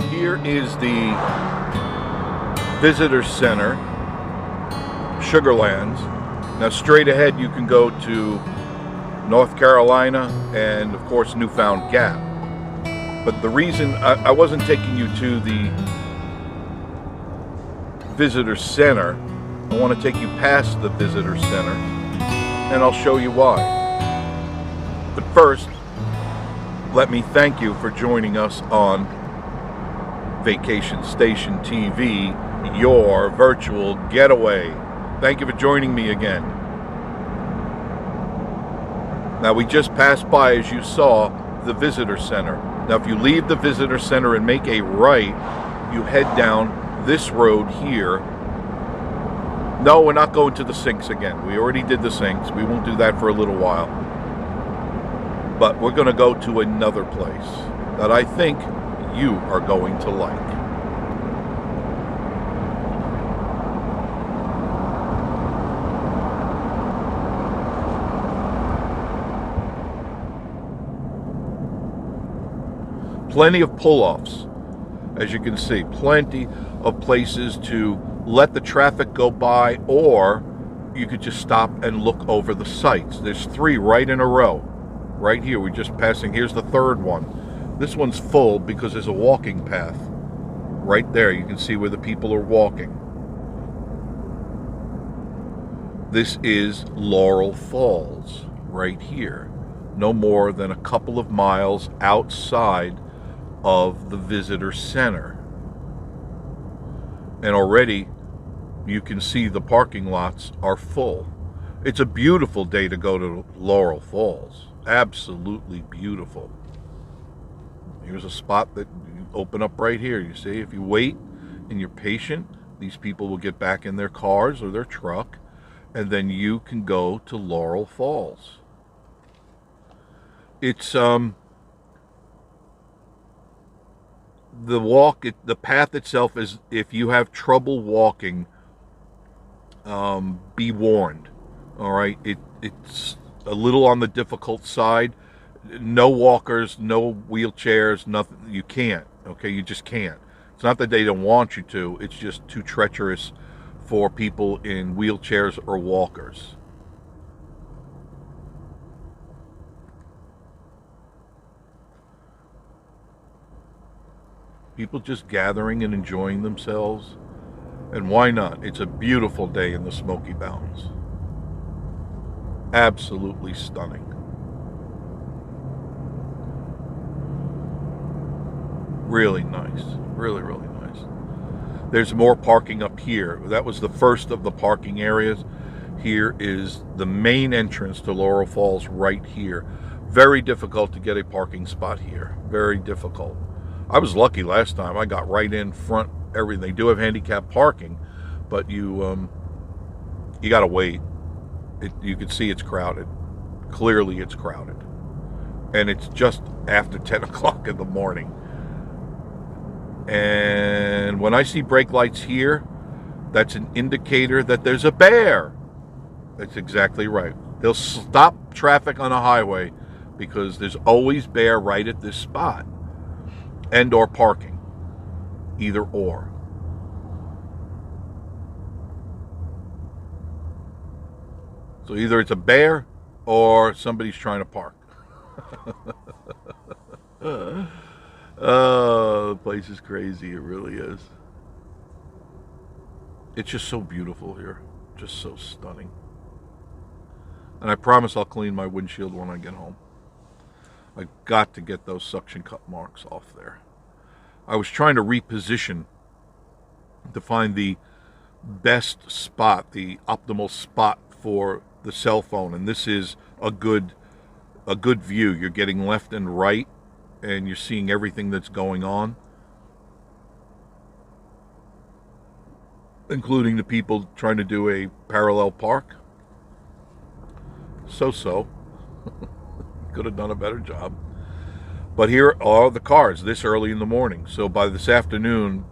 Here is the Visitor Center, Sugarlands. Now straight ahead you can go to North Carolina and of course Newfound Gap. But the reason I wasn't taking you to the Visitor Center, I want to take you past the Visitor Center and I'll show you why. But first, let me thank you for joining us on Vacation Station TV, your virtual getaway. Thank you for joining me again. Now we just passed by, as you saw, the Visitor Center. Now if you leave the Visitor Center and make a right, you head down this road here. No, we're not going to the sinks again. We already did the sinks. We won't do that for a little while. But we're going to go to another place that I think you are going to like. Plenty of pull-offs, as you can see. Plenty of places to let the traffic go by, or you could just stop and look over the sights. There's 3 right in a row. Right here, we're just passing. Here's the 3rd one. This one's full because there's a walking path. Right there, you can see where the people are walking. This is Laurel Falls, right here. No more than a couple of miles outside of the Visitor Center. And already you can see the parking lots are full. It's a beautiful day to go to Laurel Falls. Absolutely beautiful. Here's a spot that you open up right here. You see, if you wait and you're patient, these people will get back in their cars or their truck, and then you can go to Laurel Falls. It's the path itself is, if you have trouble walking, be warned. All right, it's a little on the difficult side. No walkers, no wheelchairs, nothing. You can't. Okay, you just can't. It's not that they don't want you to. It's just too treacherous for people in wheelchairs or walkers. People just gathering and enjoying themselves. And why not? It's a beautiful day in the Smoky Mountains. Absolutely stunning. Really nice. Really, really nice. There's more parking up here. That was the first of the parking areas. Here is the main entrance to Laurel Falls right here. Very difficult to get a parking spot here. Very difficult. I was lucky last time. I got right in front, everything. They do have handicap parking, but you got to wait. You can see it's crowded. Clearly it's crowded. And it's just after 10 o'clock in the morning. And when I see brake lights here, that's an indicator that there's a bear. That's exactly right. They'll stop traffic on a highway because there's always bear right at this spot. And or parking. Either or. So either it's a bear or somebody's trying to park. Oh, the place is crazy. It really is. It's just so beautiful here. Just so stunning. And I promise I'll clean my windshield when I get home. I got to get those suction cup marks off there. I was trying to reposition to find the best spot, the optimal spot for the cell phone, and this is a good view. You're getting left and right, and you're seeing everything that's going on, including the people trying to do a parallel park. So could have done a better job. But here are the cars this early in the morning. So by this afternoon,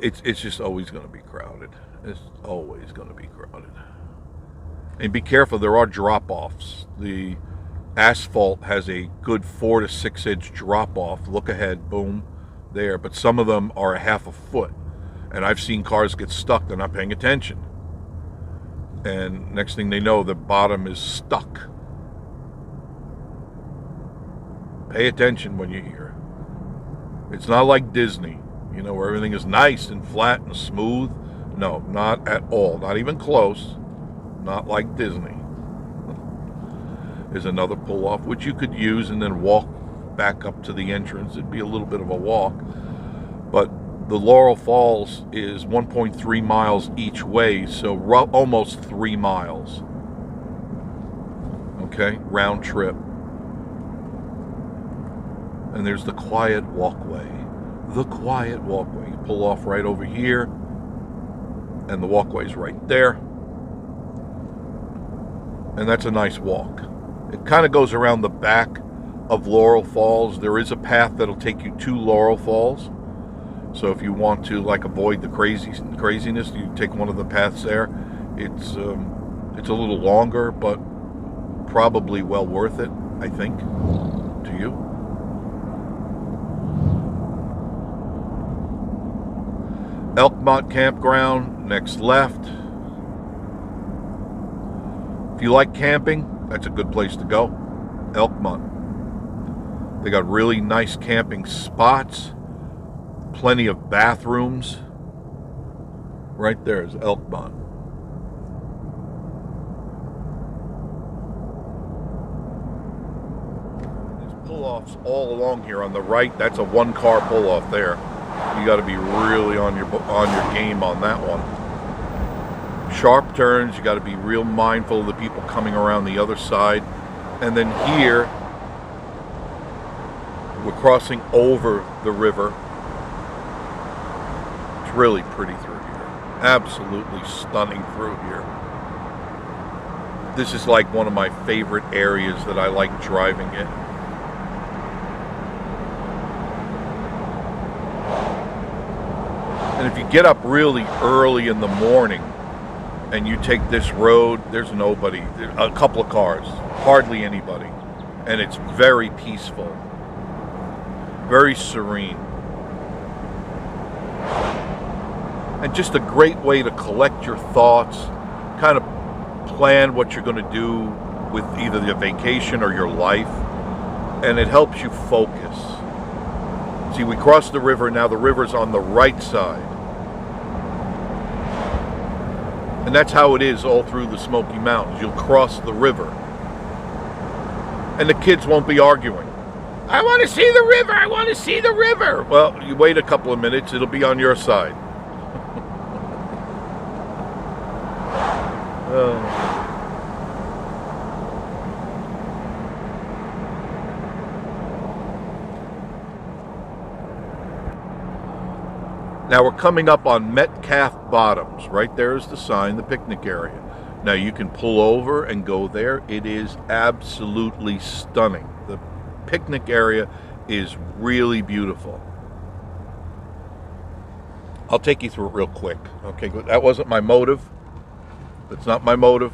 it's just always going to be crowded. It's always going to be crowded. And be careful, there are drop-offs. The asphalt has a good 4 to 6 inch drop-off. Look ahead, boom. there, but some of them are a half a foot. And I've seen cars get stuck, they're not paying attention. And next thing they know, the bottom is stuck. Pay attention when you're here. It's not like Disney, you know, where everything is nice and flat and smooth. No, not at all. Not even close. Not like Disney. There's another pull-off, which you could use and then walk back up to the entrance. It'd be a little bit of a walk. But the Laurel Falls is 1.3 miles each way, so almost 3 miles. Okay, round trip. And there's the quiet walkway. The quiet walkway. You pull off right over here, and the walkway's right there. And that's a nice walk. It kind of goes around the back of Laurel Falls. There is a path that'll take you to Laurel Falls. So if you want to like avoid the craziness, you take one of the paths there. It's a little longer, but probably well worth it, I think, to you. Elk Mont Campground, next left. If you like camping, that's a good place to go. Elk Mont. They got really nice camping spots. Plenty of bathrooms. Right there is Elk Mont. There's pull-offs all along here on the right. That's a one-car pull-off there. You got to be really on your game on that one. Sharp turns. You got to be real mindful of the people coming around the other side. And then here, we're crossing over the river. Really pretty through here. Absolutely stunning through here. This is like one of my favorite areas that I like driving in. And if you get up really early in the morning and you take this road, there's nobody. There's a couple of cars, hardly anybody. And it's very peaceful, very serene. And just a great way to collect your thoughts, kind of plan what you're going to do with either your vacation or your life, and it helps you focus. See, we crossed the river, now the river's on the right side. And that's how it is all through the Smoky Mountains. You'll cross the river. And the kids won't be arguing. I want to see the river, I want to see the river. Well, you wait a couple of minutes, it'll be on your side. Now we're coming up on Metcalf Bottoms. Right there is the sign, the picnic area. Now you can pull over and go there. It is absolutely stunning. The picnic area is really beautiful. I'll take you through it real quick. Okay, that wasn't my motive. That's not my motive.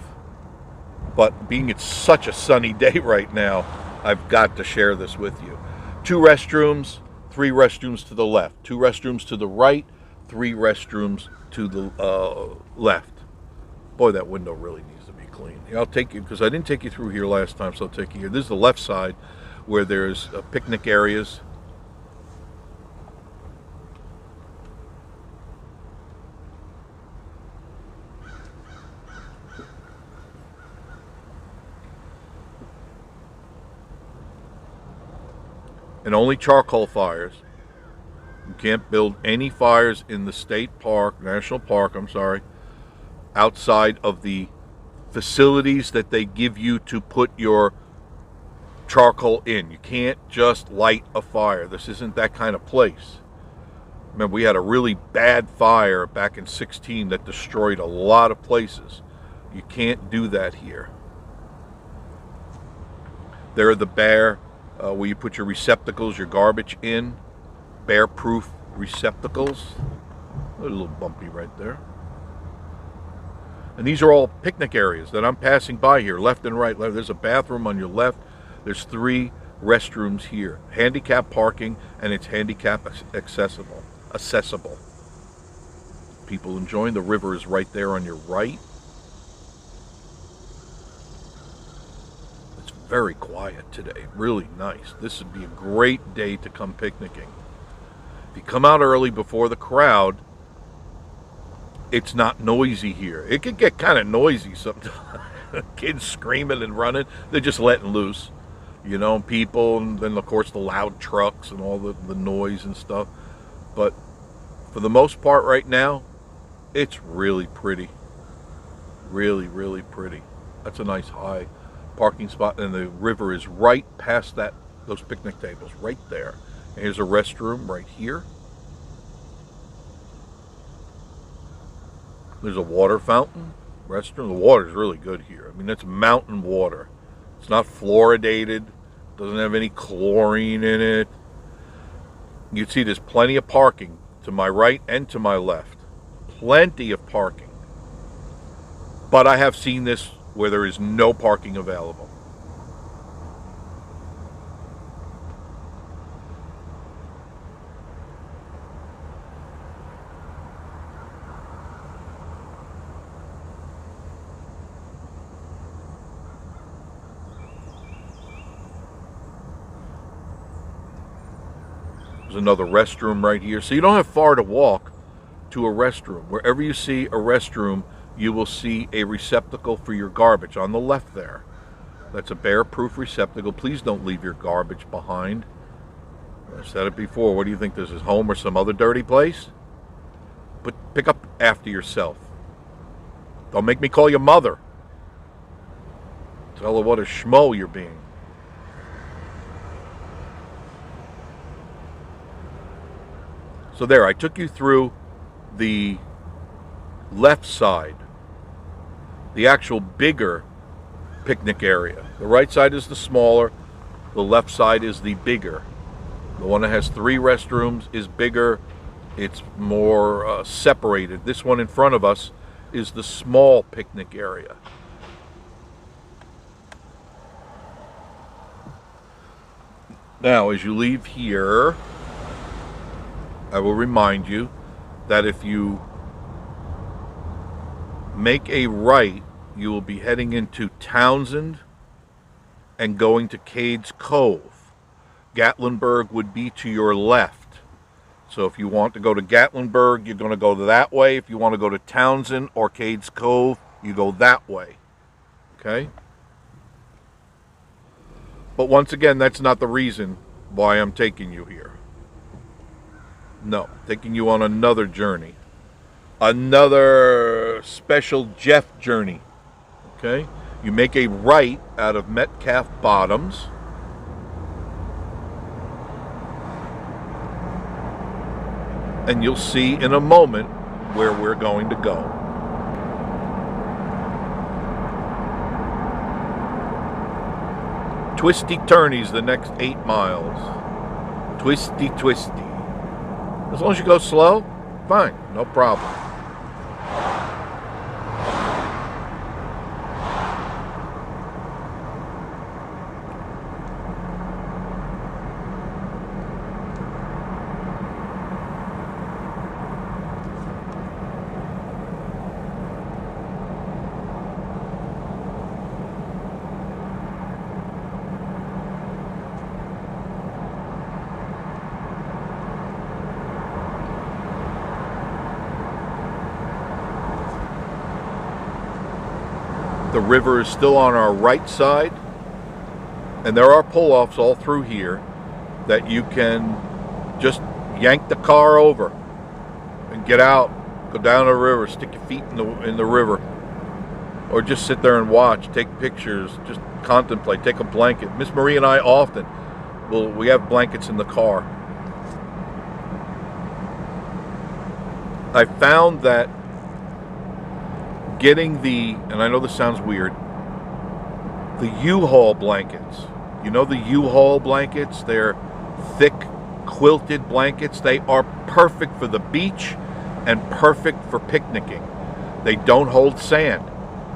But being it's such a sunny day right now, I've got to share this with you. 2 restrooms, 3 restrooms to the left. 2 restrooms to the right, 3 restrooms to the left. Boy, that window really needs to be cleaned. I'll take you, because I didn't take you through here last time, so I'll take you here. This is the left side where there's picnic areas. And only charcoal fires. You can't build any fires in the state park, national park, I'm sorry, outside of the facilities that they give you to put your charcoal in. You can't just light a fire. This isn't that kind of place. Remember, we had a really bad fire back in 2016 that destroyed a lot of places. You can't do that here. There are the bare where you put your receptacles, your garbage in, bear-proof receptacles. A little bumpy right there. And these are all picnic areas that I'm passing by here, left and right. There's a bathroom on your left. There's 3 restrooms here. Handicap parking, and it's handicap accessible. People enjoying. The river is right there on your right. It's very quiet today. Really nice. This would be a great day to come picnicking. If you come out early before the crowd, it's not noisy here. It could get kind of noisy sometimes. Kids screaming and running. They're just letting loose. You know, people, and then of course the loud trucks and all the noise and stuff. But for the most part right now, it's really pretty. Really, really pretty. That's a nice high parking spot, and the river is right past those picnic tables, right there. And here's a restroom right here. There's a water fountain, restroom. The water is really good here. I mean, it's mountain water. It's not fluoridated. Doesn't have any chlorine in it. You see there's plenty of parking to my right and to my left. Plenty of parking. But I have seen this where there is no parking available. There's another restroom right here. So you don't have far to walk to a restroom. Wherever you see a restroom, you will see a receptacle for your garbage on the left there. That's a bear-proof receptacle. Please don't leave your garbage behind. I've said it before. What do you think this is, home or some other dirty place? But pick up after yourself. Don't make me call you mother. Tell her what a schmo you're being. So there, I took you through the left side, the actual bigger picnic area. The right side is the smaller, the left side is the bigger. The one that has 3 restrooms is bigger, it's more separated. This one in front of us is the small picnic area. Now, as you leave here, I will remind you that if you make a right, you will be heading into Townsend and going to Cades Cove. Gatlinburg would be to your left. So if you want to go to Gatlinburg, you're going to go that way. If you want to go to Townsend or Cades Cove, you go that way. Okay? But once again, that's not the reason why I'm taking you here. No, taking you on another journey. Another special Jeff journey. Okay? You make a right out of Metcalf Bottoms. And you'll see in a moment where we're going to go. Twisty turnies the next 8 miles. Twisty, twisty. As long as you go slow, fine, no problem. The river is still on our right side, and there are pull-offs all through here that you can just yank the car over and get out, go down the river, stick your feet in the river, or just sit there and watch, take pictures, just contemplate, take a blanket. Miss Marie and I often, we have blankets in the car. I found that getting and I know this sounds weird, the U-Haul blankets. You know the U-Haul blankets? They're thick, quilted blankets. They are perfect for the beach and perfect for picnicking. They don't hold sand.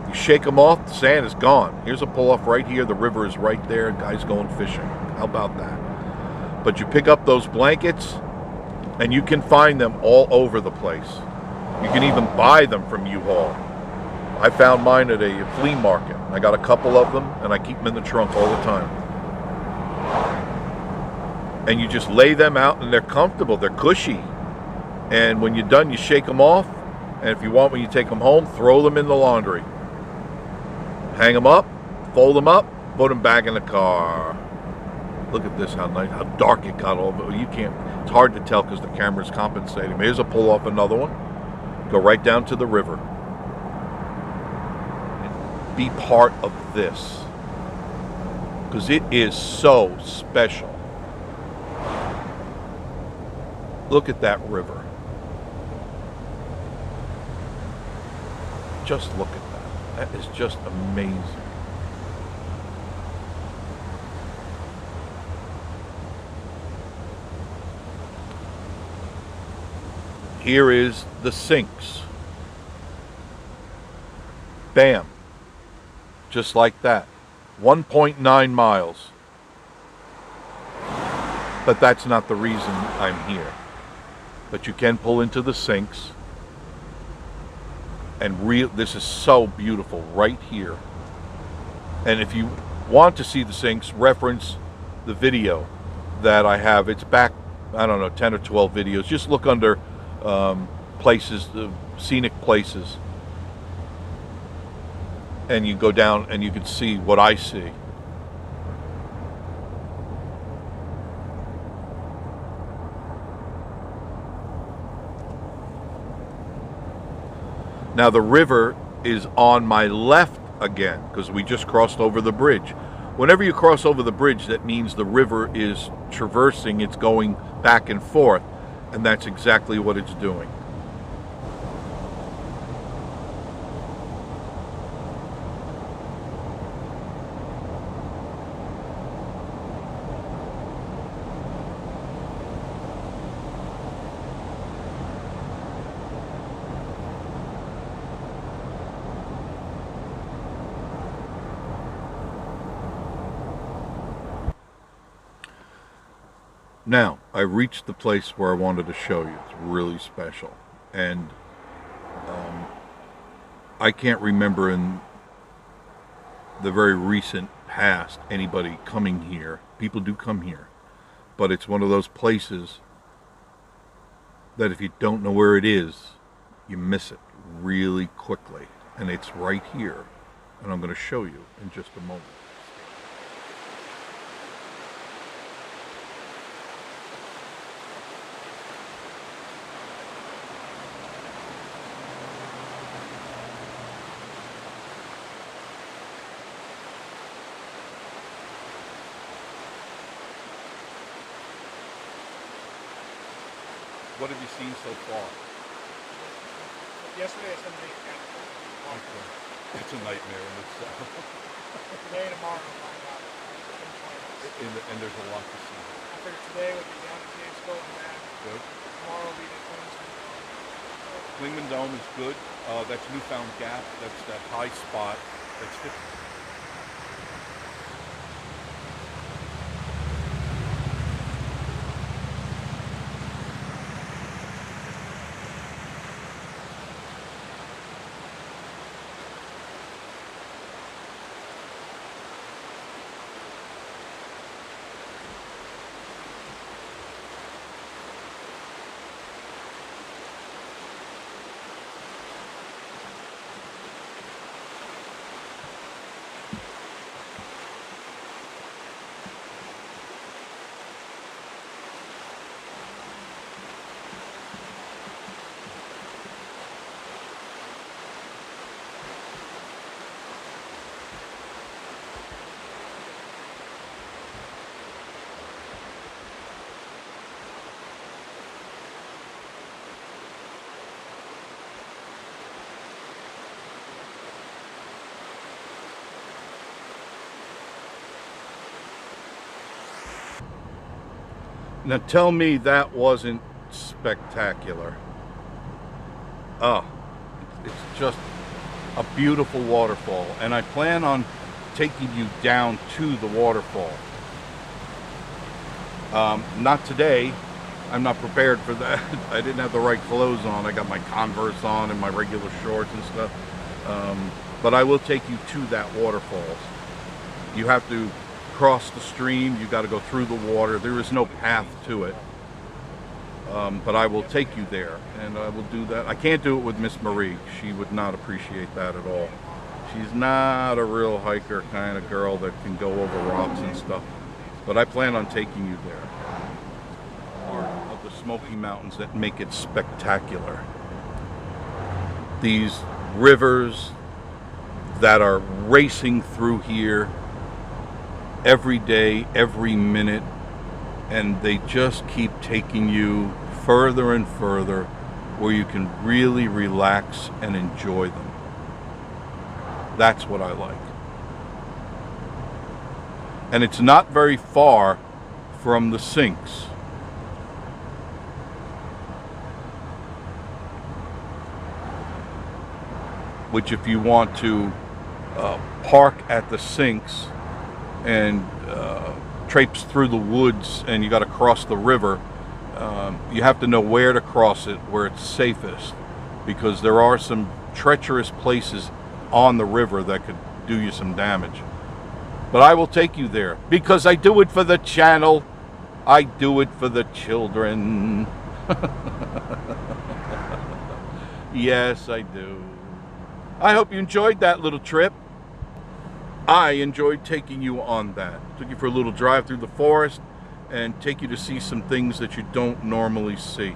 You shake them off, the sand is gone. Here's a pull off right here. The river is right there. Guys going fishing. How about that? But you pick up those blankets, and you can find them all over the place. You can even buy them from U-Haul. I found mine at a flea market. I got a couple of them, and I keep them in the trunk all the time. And you just lay them out, and they're comfortable. They're cushy. And when you're done, you shake them off. And if you want, when you take them home, throw them in the laundry. Hang them up, fold them up, put them back in the car. Look at this, how nice, how dark it got over. You can't, it's hard to tell because the camera's compensating. Here's a pull off another one. Go right down to the river. And be part of this. Because it is so special. Look at that river. Just look at that. That is just amazing. Here is the sinks. Bam. Just like that. 1.9 miles. But that's not the reason I'm here. But you can pull into the sinks. And this is so beautiful right here. And if you want to see the sinks, reference the video that I have. It's back, I don't know, 10 or 12 videos. Just look under places, scenic places, and you go down and you can see what I see. Now the river is on my left again because we just crossed over the bridge. Whenever you cross over the bridge, that means the river is traversing, it's going back and forth, and that's exactly what it's doing. Now, I reached the place where I wanted to show you. It's really special. And I can't remember in the very recent past anybody coming here. People do come here. But it's one of those places that if you don't know where it is, you miss it really quickly. And it's right here. And I'm going to show you in just a moment. What have you seen so far? Yesterday I spent a big camp. Okay. It's a nightmare in itself. Today and tomorrow I'll find out. And there's a lot to see. I figured today would be down to Janesville and then Good. tomorrow will be the Clingman. Clingman Dome is good. That's Newfound Gap. That's that high spot. That's 50. Now tell me that wasn't spectacular. Oh, it's just a beautiful waterfall, and I plan on taking you down to the waterfall. Not today. I'm not prepared for that. I didn't have the right clothes on. I got my Converse on and my regular shorts and stuff. But I will take you to that waterfalls. You have to cross the stream. You got to go through the water. There is no path to it. But I will take you there, and I will do that. I can't do it with Miss Marie. She would not appreciate that at all. She's not a real hiker kind of girl that can go over rocks and stuff. But I plan on taking you there. Part of the Smoky Mountains that make it spectacular. These rivers that are racing through here every day, every minute, and they just keep taking you further and further where you can really relax and enjoy them. That's what I like. And it's not very far from the sinks. Which, if you want to park at the sinks and traipse through the woods and you got to cross the river, you have to know where to cross it, where it's safest, because there are some treacherous places on the river that could do you some damage. But I will take you there because I do it for the channel. I do it for the children. Yes, I do. I hope you enjoyed that little trip. I enjoyed taking you on that. Took you for a little drive through the forest and take you to see some things that you don't normally see.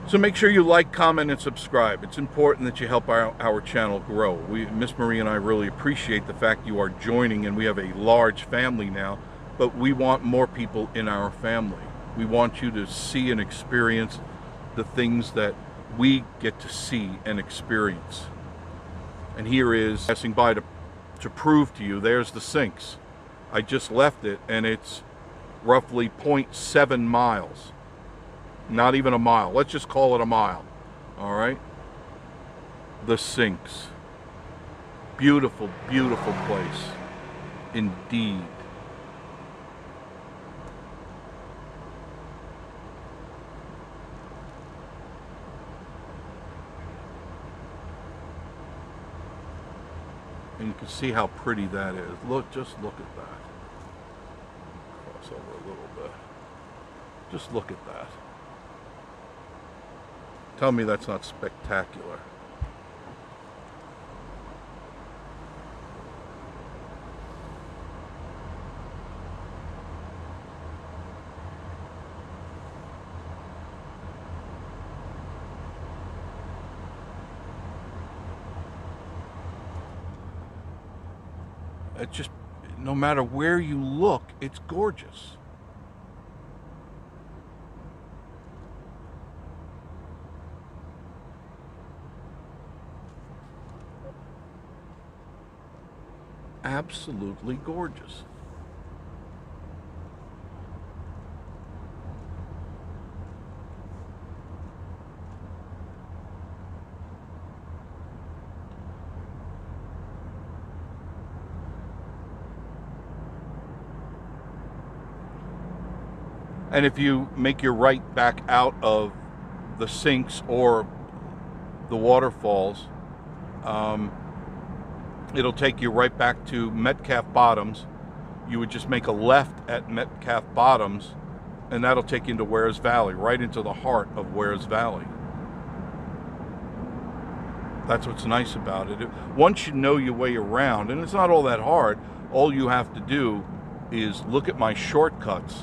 So make sure you like, comment, and subscribe. It's important that you help our channel grow. Miss Marie and I really appreciate the fact you are joining, and we have a large family now, but we want more people in our family. We want you to see and experience the things that we get to see and experience. And here is passing by to prove to you, there's the sinks. I just left it, and it's roughly 0.7 miles. Not even a mile. Let's just call it a mile. All right? The sinks. Beautiful, beautiful place. Indeed. And you can see how pretty that is. Just look at that. Cross over a little bit. Just look at that. Tell me that's not spectacular. It just, no matter where you look, it's gorgeous. Absolutely gorgeous. And if you make your right back out of the sinks or the waterfalls, it'll take you right back to Metcalf Bottoms. You would just make a left at Metcalf Bottoms, and that'll take you into Wares Valley, right into the heart of Wares Valley. That's what's nice about it. Once you know your way around, and it's not all that hard, all you have to do is look at my shortcuts,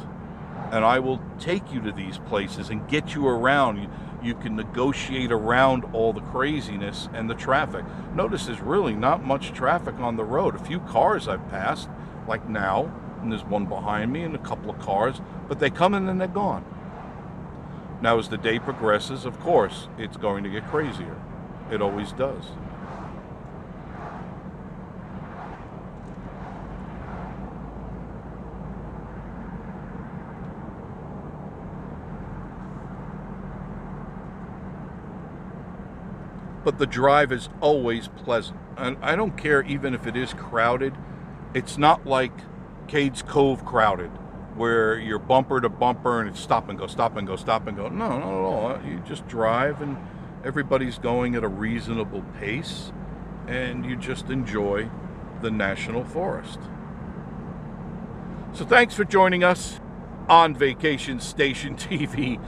and I will take you to these places and get you around. You can negotiate around all the craziness and the traffic. Notice there's really not much traffic on the road. A few cars I've passed, like now, and there's one behind me and a couple of cars, but they come in and they're gone. Now, as the day progresses, of course, it's going to get crazier. It always does. but the drive is always pleasant. And I don't care even if it is crowded. It's not like Cades Cove crowded, where you're bumper to bumper and it's stop and go, stop and go, stop and go. No, not at all. You just drive and everybody's going at a reasonable pace and you just enjoy the National Forest. So thanks for joining us on Vacation Station TV,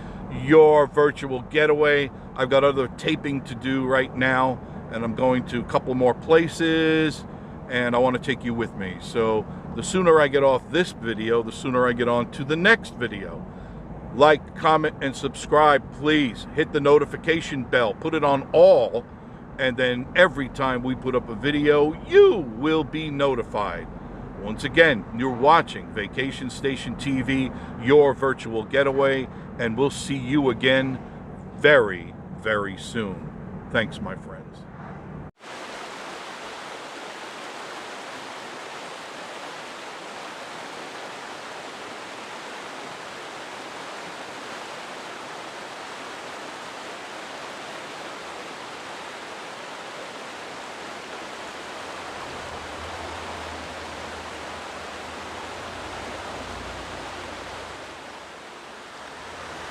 your virtual getaway. I've got other taping to do right now, and I'm going to a couple more places, and I want to take you with me. So the sooner I get off this video, the sooner I get on to the next video. Like, comment, and subscribe, please. Hit the notification bell, put it on all, and then every time we put up a video, you will be notified. Once again, you're watching Vacation Station TV, your virtual getaway, and we'll see you again very, very soon. Thanks, my friend.